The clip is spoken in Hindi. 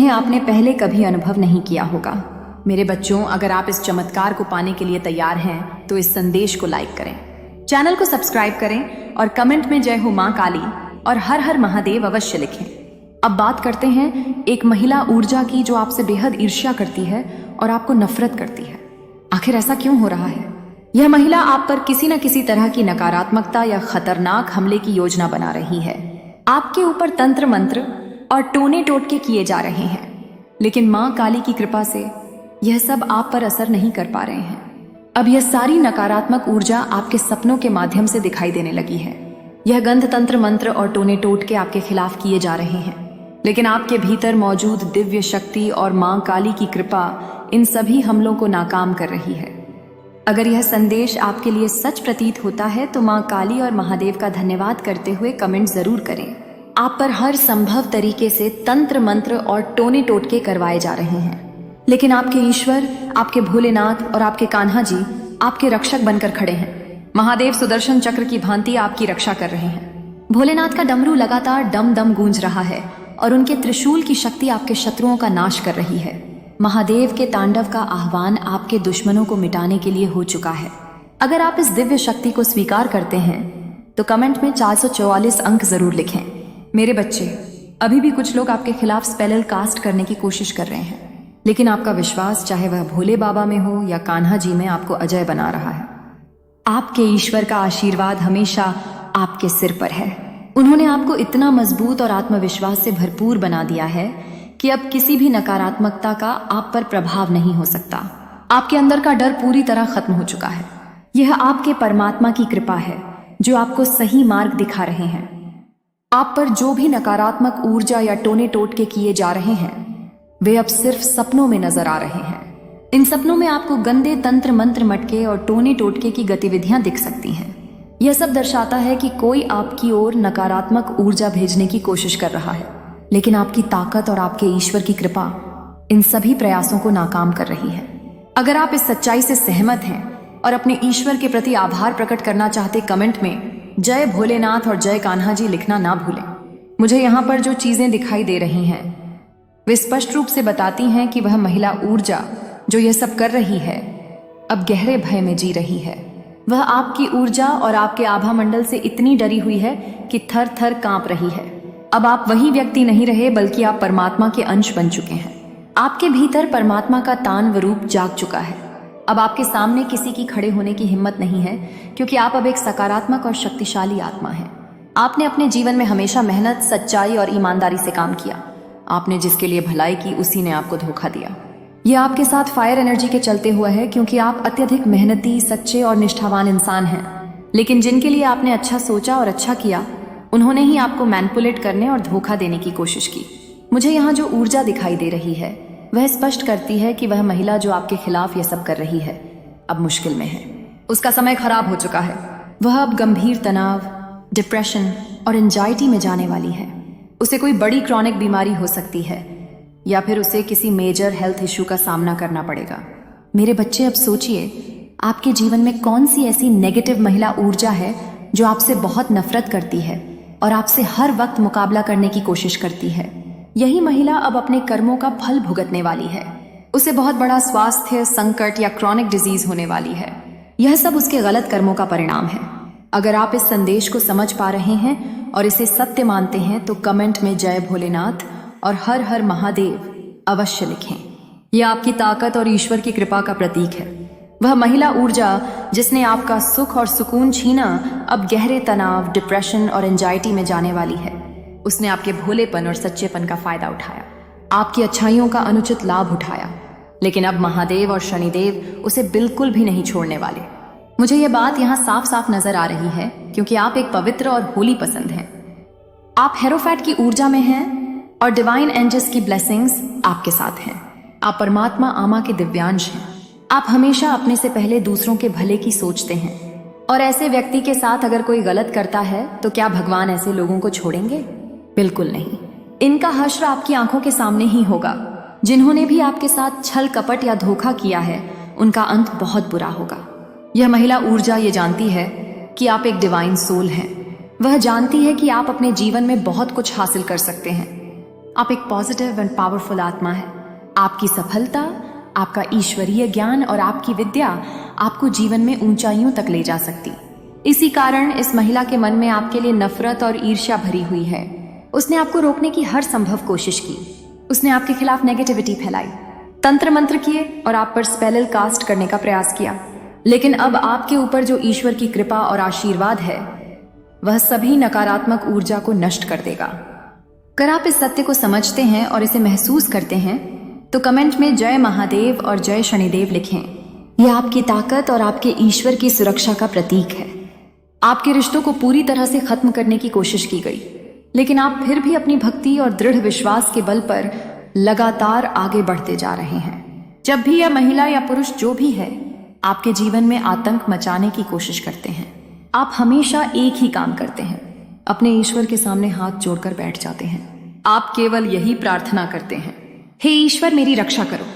जिन्हें आपने पहले कभी अनुभव नहीं किया होगा। मेरे बच्चों, अगर आप इस चमत्कार को पाने के लिए तैयार हैं तो इस संदेश को लाइक करें, चैनल को सब्सक्राइब करें और कमेंट में जय हो मां काली और हर हर महादेव अवश्य लिखें। अब बात करते हैं एक महिला ऊर्जा की जो आपसे बेहद ईर्ष्या करती है और आपको नफरत करती है। आखिर ऐसा क्यों हो रहा है? यह महिला आप पर किसी न किसी तरह की नकारात्मकता या खतरनाक हमले की योजना बना रही है। आपके ऊपर तंत्र मंत्र और टोने टोटके किए जा रहे हैं, लेकिन मां काली की कृपा से यह सब आप पर असर नहीं कर पा रहे हैं। अब यह सारी नकारात्मक ऊर्जा आपके सपनों के माध्यम से दिखाई देने लगी है। यह गंध तंत्र मंत्र और टोने टोटके आपके खिलाफ किए जा रहे हैं, लेकिन आपके भीतर मौजूद दिव्य शक्ति और मां काली की कृपा इन सभी हमलों को नाकाम कर रही है। अगर यह संदेश आपके लिए सच प्रतीत होता है तो मां काली और महादेव का धन्यवाद करते हुए कमेंट जरूर करें। आप पर हर संभव तरीके से तंत्र मंत्र और टोने टोटके करवाए जा रहे हैं, लेकिन आपके ईश्वर, आपके भोलेनाथ और आपके कान्हा जी आपके रक्षक बनकर खड़े हैं। महादेव सुदर्शन चक्र की भांति आपकी रक्षा कर रहे हैं। भोलेनाथ का डमरू लगातार डम डम गूंज रहा है और उनके त्रिशूल की शक्ति आपके शत्रुओं का नाश कर रही है। महादेव के तांडव का आह्वान आपके दुश्मनों को मिटाने के लिए हो चुका है। अगर आप इस दिव्य शक्ति को स्वीकार करते हैं तो कमेंट में 444 अंक जरूर लिखें। मेरे बच्चे, अभी भी कुछ लोग आपके खिलाफ स्पेल कास्ट करने की कोशिश कर रहे हैं, लेकिन आपका विश्वास, चाहे वह भोले बाबा में हो या कान्हा जी में, आपको अजय बना रहा है। आपके ईश्वर का आशीर्वाद हमेशा आपके सिर पर है। उन्होंने आपको इतना मजबूत और आत्मविश्वास से भरपूर बना दिया है कि अब किसी भी नकारात्मकता का आप पर प्रभाव नहीं हो सकता। आपके अंदर का डर पूरी तरह खत्म हो चुका है। यह आपके परमात्मा की कृपा है जो आपको सही मार्ग दिखा रहे हैं। आप पर जो भी नकारात्मक ऊर्जा या टोने टोटके किए जा रहे हैं वे अब सिर्फ सपनों में नजर आ रहे हैं। इन सपनों में आपको गंदे तंत्र मंत्र मटके और टोने टोटके की गतिविधियां दिख सकती हैं। यह सब दर्शाता है कि कोई आपकी ओर नकारात्मक ऊर्जा भेजने की कोशिश कर रहा है, लेकिन आपकी ताकत और आपके ईश्वर की कृपा इन सभी प्रयासों को नाकाम कर रही है। अगर आप इस सच्चाई से सहमत हैं और अपने ईश्वर के प्रति आभार प्रकट करना चाहते, कमेंट में जय भोलेनाथ और जय कान्हा जी लिखना ना भूलें। मुझे यहाँ पर जो चीजें दिखाई दे रही हैं वे स्पष्ट रूप से बताती हैं कि वह महिला ऊर्जा जो यह सब कर रही है अब गहरे भय में जी रही है। वह आपकी ऊर्जा और आपके आभा मंडल से इतनी डरी हुई है कि थर थर कांप रही है। अब आप वही व्यक्ति नहीं रहे, बल्कि आप परमात्मा के अंश बन चुके हैं। आपके भीतर परमात्मा का तांडव रूप जाग चुका है। अब आपके सामने किसी की खड़े होने की हिम्मत नहीं है, क्योंकि आप अब एक सकारात्मक और शक्तिशाली आत्मा हैं। आपने अपने जीवन में हमेशा मेहनत, सच्चाई और ईमानदारी से काम किया। आपने जिसके लिए भलाई की उसी ने आपको धोखा दिया। यह आपके साथ फायर एनर्जी के चलते हुआ है, क्योंकि आप अत्यधिक मेहनती, सच्चे और निष्ठावान इंसान हैं। लेकिन जिनके लिए आपने अच्छा सोचा और अच्छा किया, उन्होंने ही आपको मैनिपुलेट करने और धोखा देने की कोशिश की। मुझे यहाँ जो ऊर्जा दिखाई दे रही है वह स्पष्ट करती है कि वह महिला जो आपके खिलाफ यह सब कर रही है अब मुश्किल में है। उसका समय खराब हो चुका है। वह अब गंभीर तनाव, डिप्रेशन और एंजाइटी में जाने वाली है। उसे कोई बड़ी क्रॉनिक बीमारी हो सकती है या फिर उसे किसी मेजर हेल्थ इश्यू का सामना करना पड़ेगा। मेरे बच्चे, अब सोचिए आपके जीवन में कौन सी ऐसी नेगेटिव महिला ऊर्जा है जो आपसे बहुत नफरत करती है और आपसे हर वक्त मुकाबला करने की कोशिश करती है। यही महिला अब अपने कर्मों का फल भुगतने वाली है। उसे बहुत बड़ा स्वास्थ्य संकट या क्रॉनिक डिजीज होने वाली है। यह सब उसके गलत कर्मों का परिणाम है। अगर आप इस संदेश को समझ पा रहे हैं और इसे सत्य मानते हैं तो कमेंट में जय भोलेनाथ और हर हर महादेव अवश्य लिखें। यह आपकी ताकत और ईश्वर की कृपा का प्रतीक है। वह महिला ऊर्जा जिसने आपका सुख और सुकून छीना अब गहरे तनाव, डिप्रेशन और एंजाइटी में जाने वाली है। उसने आपके भोलेपन और सच्चेपन का फायदा उठाया, आपकी अच्छाइयों का अनुचित लाभ उठाया, लेकिन अब महादेव और शनिदेव उसे बिल्कुल भी नहीं छोड़ने वाले। मुझे यह बात यहाँ साफ साफ नजर आ रही है, क्योंकि आप एक पवित्र और होली पसंद हैं। आप हेरोफैट की ऊर्जा में हैं और डिवाइन एंजल्स की ब्लेसिंग्स आपके साथ हैं। आप परमात्मा आमा के दिव्यांश हैं। आप हमेशा अपने से पहले दूसरों के भले की सोचते हैं, और ऐसे व्यक्ति के साथ अगर कोई गलत करता है तो क्या भगवान ऐसे लोगों को छोड़ेंगे? बिल्कुल नहीं। इनका हश्र आपकी आंखों के सामने ही होगा। जिन्होंने भी आपके साथ छल कपट या धोखा किया है उनका अंत बहुत बुरा होगा। यह महिला ऊर्जा ये जानती है कि आप एक डिवाइन सोल हैं। वह जानती है कि आप अपने जीवन में बहुत कुछ हासिल कर सकते हैं। आप एक पॉजिटिव एंड पावरफुल आत्मा है। आपकी सफलता, आपका ईश्वरीय ज्ञान और आपकी विद्या आपको जीवन में ऊंचाइयों तक ले जा सकती। इसी कारण इस महिला के मन में आपके लिए नफरत और ईर्ष्या भरी हुई है। उसने आपको रोकने की हर संभव कोशिश की। उसने आपके खिलाफ नेगेटिविटी फैलाई, तंत्र मंत्र किए और आप पर स्पेल कास्ट करने का प्रयास किया। लेकिन अब आपके ऊपर जो ईश्वर की कृपा और आशीर्वाद है, वह सभी नकारात्मक ऊर्जा को नष्ट कर देगा। अगर आप इस सत्य को समझते हैं और इसे महसूस करते हैं तो कमेंट में जय महादेव और जय शनिदेव लिखें। यह आपकी ताकत और आपके ईश्वर की सुरक्षा का प्रतीक है। आपके रिश्तों को पूरी तरह से खत्म करने की कोशिश की गई, लेकिन आप फिर भी अपनी भक्ति और दृढ़ विश्वास के बल पर लगातार आगे बढ़ते जा रहे हैं। जब भी यह महिला या पुरुष जो भी है आपके जीवन में आतंक मचाने की कोशिश करते हैं, आप हमेशा एक ही काम करते हैं, अपने ईश्वर के सामने हाथ जोड़कर बैठ जाते हैं। आप केवल यही प्रार्थना करते हैं, हे ईश्वर मेरी रक्षा करो,